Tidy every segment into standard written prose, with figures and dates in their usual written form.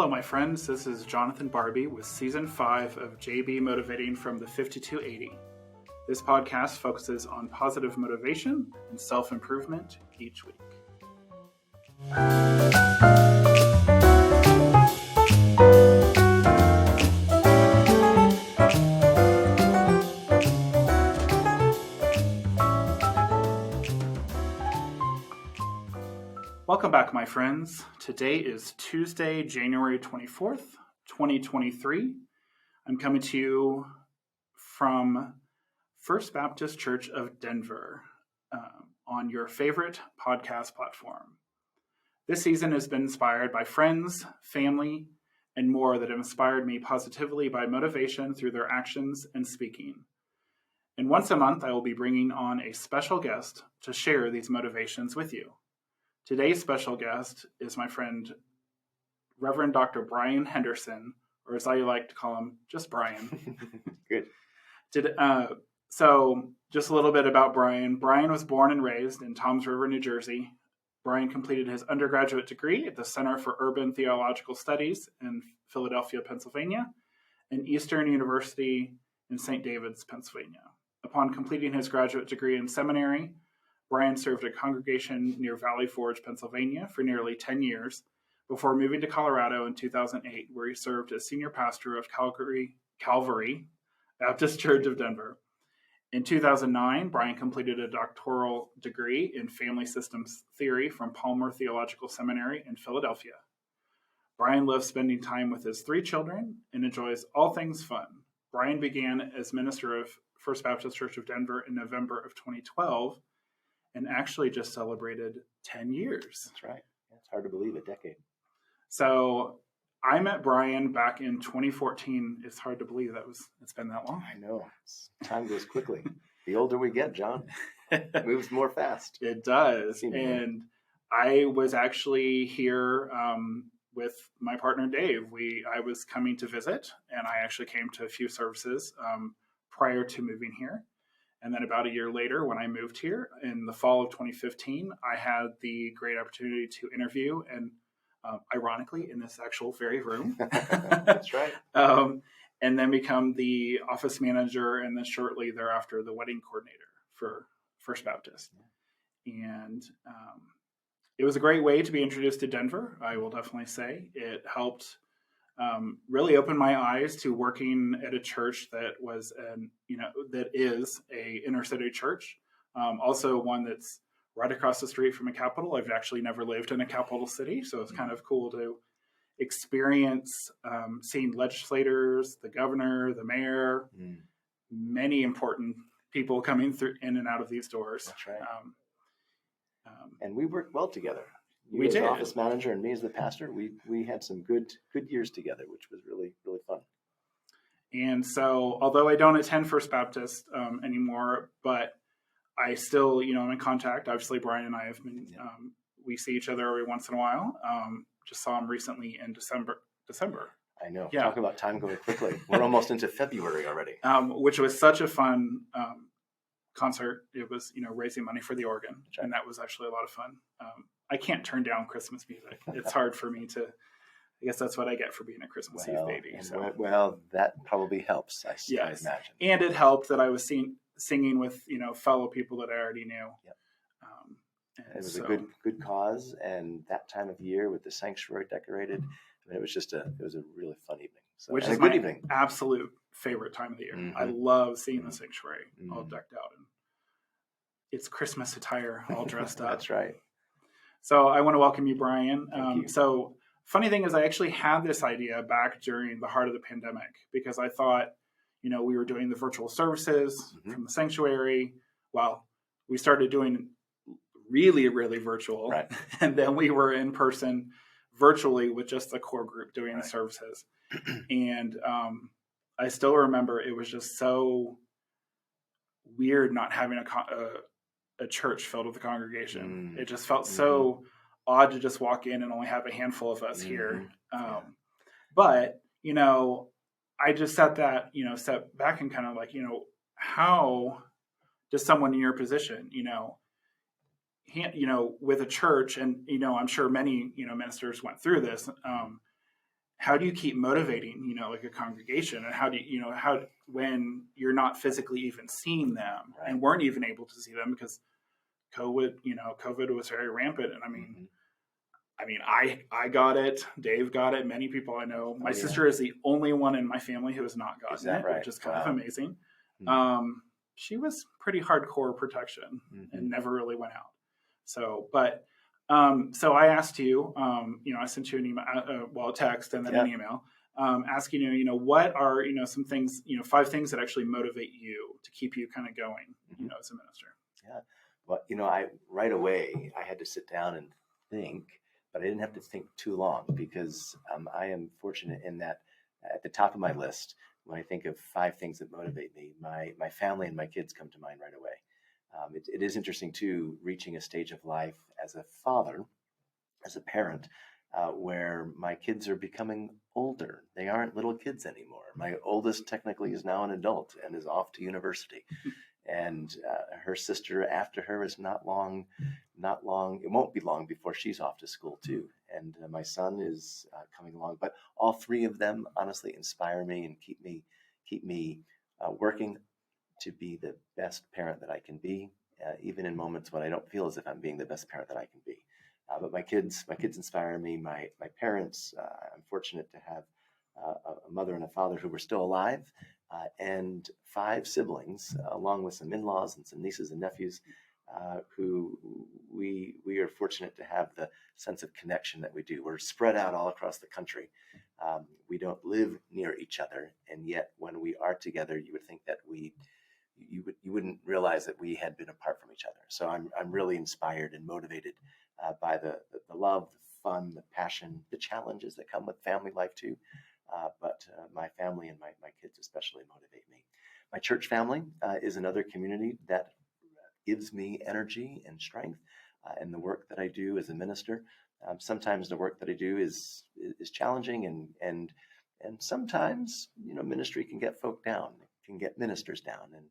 Hello, my friends. This is Jonathan Barbie with Season 5 of JB Motivating from the 5280. This podcast focuses on positive motivation and self-improvement each week. Welcome back, my friends. Today is Tuesday, January 24th, 2023. I'm coming to you from First Baptist Church of Denver on your favorite podcast platform. This season has been inspired by friends, family, and more that have inspired me positively by motivation through their actions and speaking. And once a month, I will be bringing on a special guest to share these motivations with you. Today's special guest is my friend, Reverend Dr. Brian Henderson, or as I like to call him, just Brian. Good. So just a little bit about Brian. Brian was born and raised in Toms River, New Jersey. Brian completed his undergraduate degree at the Center for Urban Theological Studies in Philadelphia, Pennsylvania, and Eastern University in St. David's, Pennsylvania. Upon completing his graduate degree in seminary, Brian served a congregation near Valley Forge, Pennsylvania for nearly 10 years before moving to Colorado in 2008, where he served as senior pastor of Calvary Baptist Church of Denver. In 2009, Brian completed a doctoral degree in family systems theory from Palmer Theological Seminary in Philadelphia. Brian loves spending time with his 3 children and enjoys all things fun. Brian began as minister of First Baptist Church of Denver in November of 2012, and actually just celebrated 10 years. That's right. It's hard to believe, a decade. So I met Brian back in 2014. It's hard to believe it's been that long. I know. Time goes quickly. The older we get, John, it moves more fast. It does. And I was actually here with my partner, Dave. I was coming to visit, and I actually came to a few services prior to moving here. And then about a year later, when I moved here in the fall of 2015, I had the great opportunity to interview, and ironically, in this actual very room. That's right. And then become the office manager, and then shortly thereafter, the wedding coordinator for First Baptist. And it was a great way to be introduced to Denver, I will definitely say. It helped really opened my eyes to working at a church that that is a inner city church. Also one that's right across the street from a capital. I've actually never lived in a capital city, so it's kind of cool to experience seeing legislators, the governor, the mayor, many important people coming through in and out of these doors. That's right. And we worked well together. We did. As office manager and me as the pastor, we had some good years together, which was really, really fun. And so, although I don't attend First Baptist anymore, but I still, I'm in contact. Obviously, Brian and I have been, we see each other every once in a while. Just saw him recently in December. I know. Yeah. Talk about time going quickly. We're almost into February already. Which was such a fun concert. It was, raising money for the organ. Right. And that was actually a lot of fun. I can't turn down Christmas music. It's hard for me to, I guess that's what I get for being a Christmas Eve baby. So. Well, that probably helps, I imagine. And it helped that I was singing with, fellow people that I already knew. Yep. It was a good cause. And that time of year with the sanctuary decorated, it was a really fun evening. So, which is a good my evening. Absolute favorite time of the year. Mm-hmm. I love seeing the sanctuary all decked out. And it's Christmas attire all dressed up. That's right. So I want to welcome you, Brian. Thank you. So funny thing is I actually had this idea back during the heart of the pandemic because I thought, we were doing the virtual services from the sanctuary. Well, we started doing really, really virtual. Right. And then we were in person virtually with just the core group doing the services. And I still remember it was just so weird not having a church filled with a congregation. It just felt so odd to just walk in and only have a handful of us here. But, I just sat back and kind of like, how does someone in your position, with a church, and, I'm sure many, ministers went through this, how do you keep motivating, like a congregation, and how do when you're not physically even seeing them, Right. and weren't even able to see them because COVID was very rampant. And I got it. Dave got it. Many people I know. My sister is the only one in my family who has not gotten it, right? Which is kind of amazing. Mm-hmm. She was pretty hardcore protection and never really went out. So I asked you, I sent you an email, a text and then an email, asking you, what are, some things, 5 things that actually motivate you to keep you kind of going, as a minister. Yeah. Well, right away, I had to sit down and think, but I didn't have to think too long because I am fortunate in that at the top of my list, when I think of 5 things that motivate me, my family and my kids come to mind right away. It is interesting too, reaching a stage of life as a father, as a parent, where my kids are becoming older. They aren't little kids anymore. My oldest technically is now an adult and is off to university. And her sister after her is not long. It won't be long before she's off to school too. And my son is coming along. But all 3 of them honestly inspire me and keep me working to be the best parent that I can be, even in moments when I don't feel as if I'm being the best parent that I can be. But my kids inspire me. My parents, I'm fortunate to have a mother and a father who were still alive, and 5 siblings, along with some in-laws and some nieces and nephews, who we are fortunate to have the sense of connection that we do. We're spread out all across the country. We don't live near each other, and yet when we are together, you would think that you wouldn't realize that we had been apart from each other. So I'm really inspired and motivated by the love, the fun, the passion, the challenges that come with family life too. But my family and my kids especially motivate me. My church family is another community that gives me energy and strength in the work that I do as a minister. Sometimes the work that I do is challenging, and sometimes ministry can get folk down, can get ministers down, and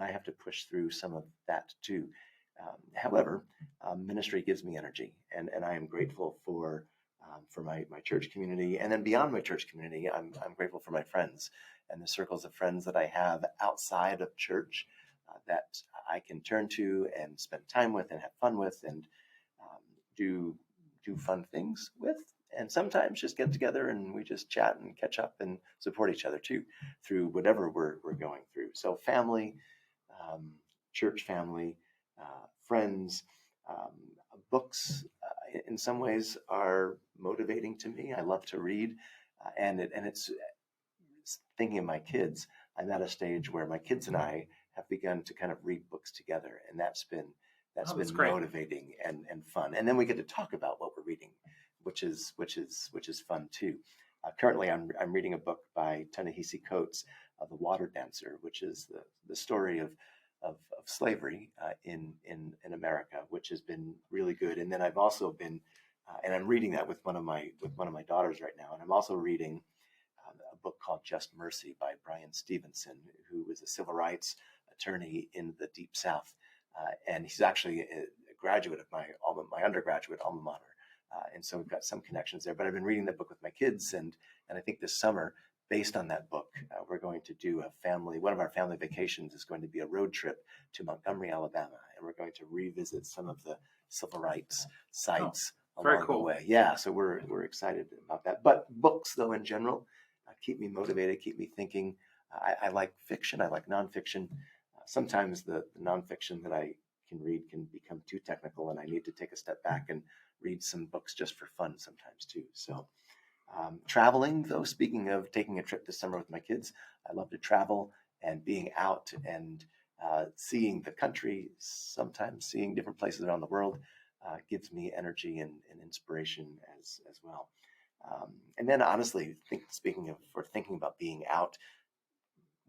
I have to push through some of that too. However, ministry gives me energy, and I am grateful for my church community. And then beyond my church community, I'm grateful for my friends and the circles of friends that I have outside of church that I can turn to and spend time with and have fun with and do fun things with. And sometimes just get together and we just chat and catch up and support each other too through whatever we're going through. So family, church family, friends, books in some ways are motivating to me. I love to read, and it's thinking of my kids. I'm at a stage where my kids and I have begun to kind of read books together, and that's been motivating and fun. And then we get to talk about what we're reading, which is fun too. Currently, I'm reading a book by Ta-Nehisi Coates, The Water Dancer, which is the story of slavery in America, which has been really good. And then I've also been, and I'm reading that with one of my daughters right now. And I'm also reading a book called Just Mercy by Brian Stevenson, who was a civil rights attorney in the Deep South, and he's actually a graduate of my undergraduate alma mater. And so we've got some connections there. But I've been reading that book with my kids, and I think this summer, based on that book, we're going to do one of our family vacations is going to be a road trip to Montgomery, Alabama, and we're going to revisit some of the civil rights sites along the way. Yeah, so we're excited about that. But books, though, in general, keep me motivated, keep me thinking. I like fiction, I like nonfiction. Sometimes the nonfiction that I can read can become too technical, and I need to take a step back and read some books just for fun sometimes too. So traveling, though, speaking of taking a trip this summer with my kids, I love to travel and being out and seeing the country, sometimes seeing different places around the world, gives me energy and inspiration as well. And then honestly, thinking about being out,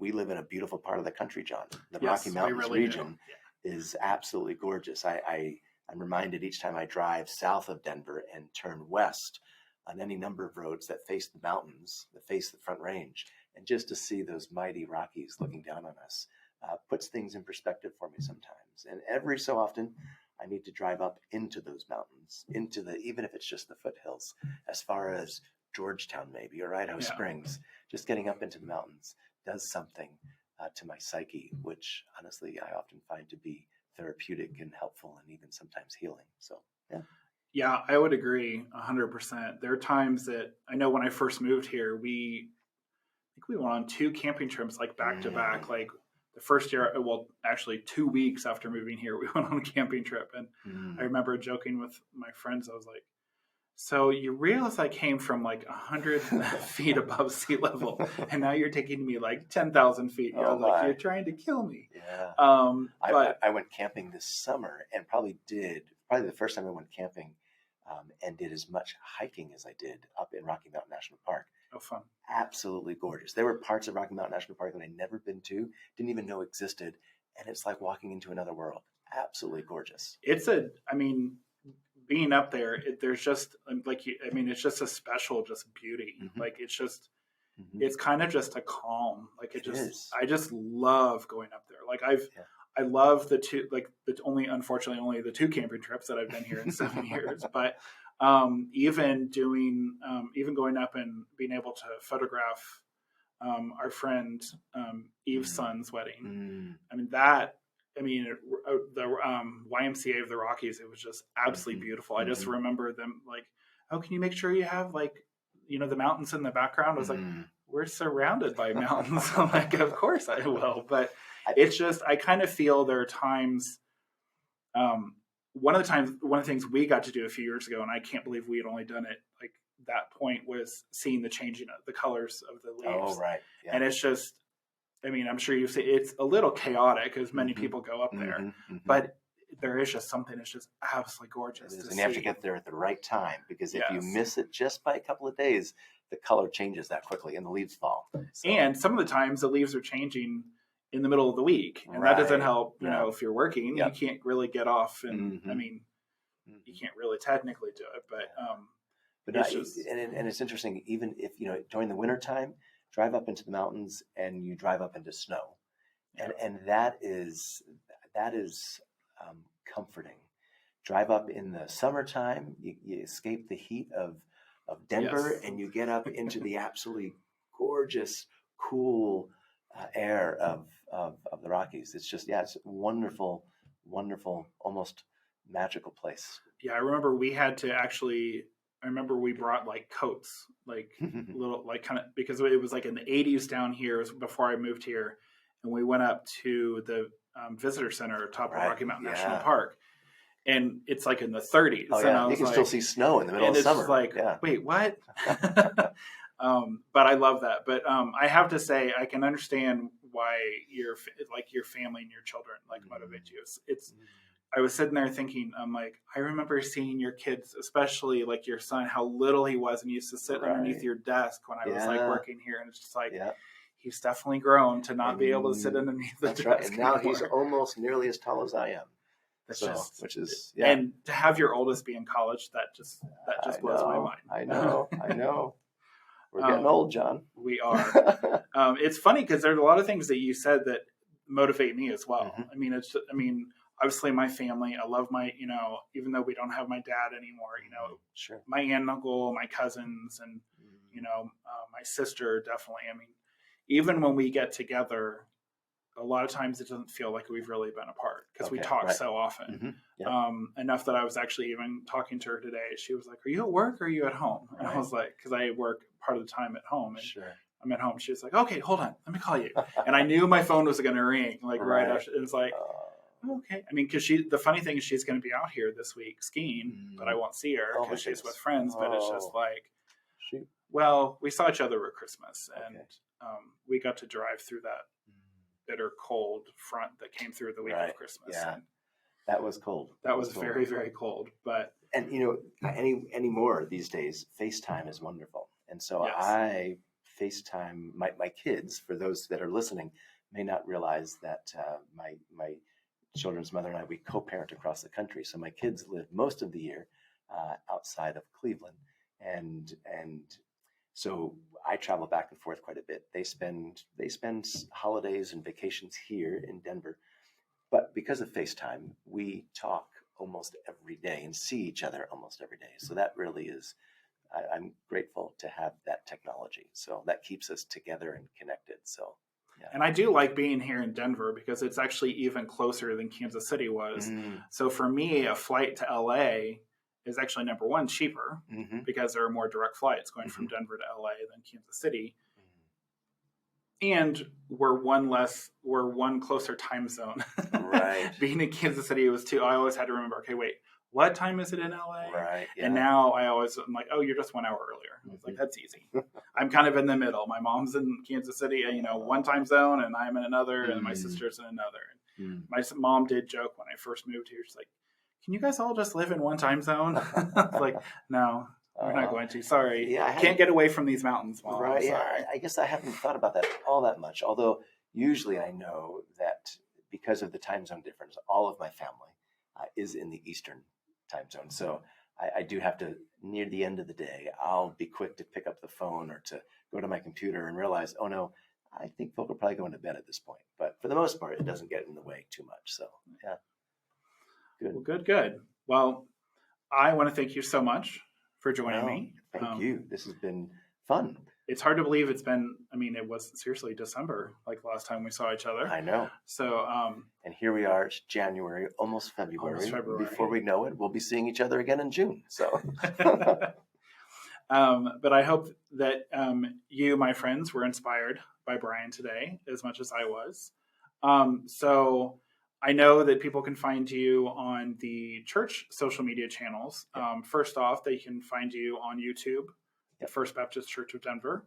we live in a beautiful part of the country, John. The Rocky Mountains region is absolutely gorgeous. I'm reminded each time I drive south of Denver and turn west on any number of roads that face the mountains, that face the Front Range, and just to see those mighty Rockies looking down on us puts things in perspective for me sometimes. And every so often, I need to drive up into those mountains, even if it's just the foothills, as far as Georgetown maybe, or Idaho Springs, just getting up into the mountains does something to my psyche, which honestly I often find to be therapeutic and helpful and even sometimes healing. So, yeah. Yeah, I would agree 100%. There are times that I know when I first moved here, I think we went on 2 camping trips, like back to back. Like the first year, well, actually 2 weeks after moving here, we went on a camping trip. And I remember joking with my friends. I was like, so you realize I came from like 100 feet above sea level, and now you're taking me like 10,000 feet. I was like, you're trying to kill me. Yeah. But I went camping this summer and probably the first time I went camping and did as much hiking as I did up in Rocky Mountain National Park. Oh, fun. Absolutely gorgeous. There were parts of Rocky Mountain National Park that I'd never been to, didn't even know existed. And it's like walking into another world. Absolutely gorgeous. Being up there, there's just it's just a special beauty. Mm-hmm. Like it's just, it's kind of just a calm. Like I just love going up there. Like I love unfortunately only the 2 camping trips that I've been here in 7 years, but even going up and being able to photograph our friend Eve's son's wedding. The YMCA of the Rockies, it was just absolutely beautiful. I just remember them like, oh, can you make sure you have the mountains in the background? I was like, we're surrounded by mountains. I'm like, of course I will. But it's just, I kind of feel there are times, one of the things we got to do a few years ago, and I can't believe we had only done it like that point, was seeing the changing of the colors of the leaves. Oh, right. Yeah. And it's just, I'm sure you've seen it's a little chaotic as many people go up there, but there is just something that's just absolutely gorgeous. And you have to get there at the right time, because if you miss it just by a couple of days, the color changes that quickly and the leaves fall. So. And some of the times the leaves are changing in the middle of the week, and that doesn't help. You know, if you're working, you can't really get off, and you can't really technically do it, but it's interesting. Even if during the wintertime, drive up into the mountains and you drive up into snow, and that is comforting. Drive up in the summertime, you escape the heat of Denver, and you get up into the absolutely gorgeous, cool air of the Rockies. It's just it's a wonderful, almost magical place. Yeah, I remember we had to actually. I remember we brought like coats, like little, like kind of, because it was like in the 80s down here. It was before I moved here, and we went up to the visitor center atop of Rocky Mountain National Park, and it's like in the 30s. Oh, yeah. And you can still see snow in the middle of summer. It's like, wait, what? But I love that. But I have to say, I can understand why your family and your children motivate you. It's I was sitting there thinking, I'm like, I remember seeing your kids, especially like your son, how little he was, and he used to sit underneath your desk when I was working here, and it's just like, he's definitely grown to not be able to sit underneath the desk. Right. And now he's almost nearly as tall as I am. And to have your oldest be in college, that just blows my mind. I know. We're getting old, John. We are. It's funny because there's a lot of things that you said that motivate me as well. Obviously my family, I love my, even though we don't have my dad anymore, my aunt and uncle, my cousins, and, my sister, definitely. Even when we get together, a lot of times it doesn't feel like we've really been apart because we talk so often. Enough that I was actually even talking to her today. She was like, are you at work or are you at home? And I was like, because I work part of the time at home. And I'm at home. She was like, okay, hold on, let me call you. And I knew my phone was going to ring right after. It's like, okay. Because the funny thing is she's going to be out here this week skiing, but I won't see her because she's with friends. But it's just like, well, we saw each other at Christmas, and we got to drive through that bitter cold front that came through the week of Christmas. Yeah. And that was cold. That was very, very cold. But any more these days, FaceTime is wonderful. And so I FaceTime my kids. For those that are listening, may not realize that my children's mother and I, we co-parent across the country. So my kids live most of the year outside of Cleveland, and so I travel back and forth quite a bit. They spend holidays and vacations here in Denver, but because of FaceTime, we talk almost every day and see each other almost every day. So that really is I'm grateful to have that technology. So that keeps us together and connected. So, yeah. And I do like being here in Denver because it's actually even closer than Kansas City was. So for me, a flight to LA is actually, number one, cheaper because there are more direct flights going from Denver to LA than Kansas City. And we're one closer time zone. Right. Being in Kansas City, it was two. I always had to remember, okay, wait, what time is it in LA? Right. Yeah. And now I'm like, oh, you're just 1 hour earlier. I was like, that's easy. I'm kind of in the middle. My mom's in Kansas City, one time zone, and I'm in another, and my sister's in another. And my mom did joke when I first moved here. She's like, can you guys all just live in one time zone? I was like, no. We're not going to. Sorry. Yeah, can't get away from these mountains. Mom. Right. Yeah. I guess I haven't thought about that all that much. Although usually I know that because of the time zone difference, all of my family is in the Eastern time zone. So I do have to, near the end of the day, I'll be quick to pick up the phone or to go to my computer and realize, oh no, I think folk are probably going to bed at this point. But for the most part, it doesn't get in the way too much. So yeah. Good. Well, good. Well, I want to thank you so much for joining me. Thank you. This has been fun. It's hard to believe it was seriously December, like the last time we saw each other. I know. So, and here we are, it's January, almost February. Before we know it, we'll be seeing each other again in June. So, but I hope that you, my friends, were inspired by Brian today as much as I was. So I know that people can find you on the church social media channels. First off, they can find you on YouTube at First Baptist Church of Denver.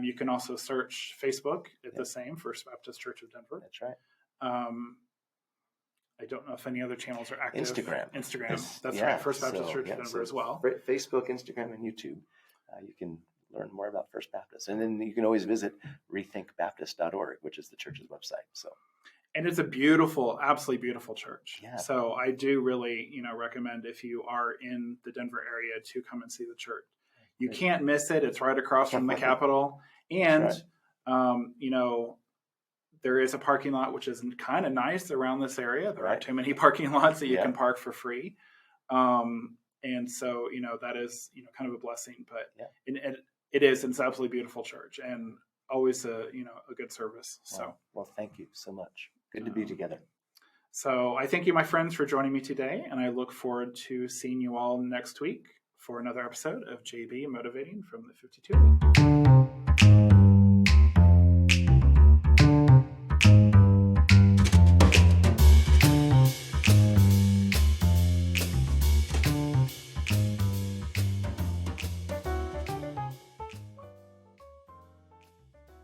You can also search Facebook at the same, First Baptist Church of Denver. That's right. I don't know if any other channels are active. Instagram. That's right. First Baptist Church of Denver as well. Facebook, Instagram, and YouTube. You can learn more about First Baptist. And then you can always visit rethinkbaptist.org, which is the church's website. And it's a beautiful, absolutely beautiful church. Yeah. So I do really, recommend if you are in the Denver area to come and see the church. You can't miss it. It's right across from the Capitol. And, there is a parking lot, which is kind of nice around this area. There aren't too many parking lots that you can park for free. And so, that is, kind of a blessing. But it's an absolutely beautiful church and always a good service. So, well, thank you so much. Good to be together. So I thank you, my friends, for joining me today, and I look forward to seeing you all next week for another episode of JB Motivating from the 52 Week.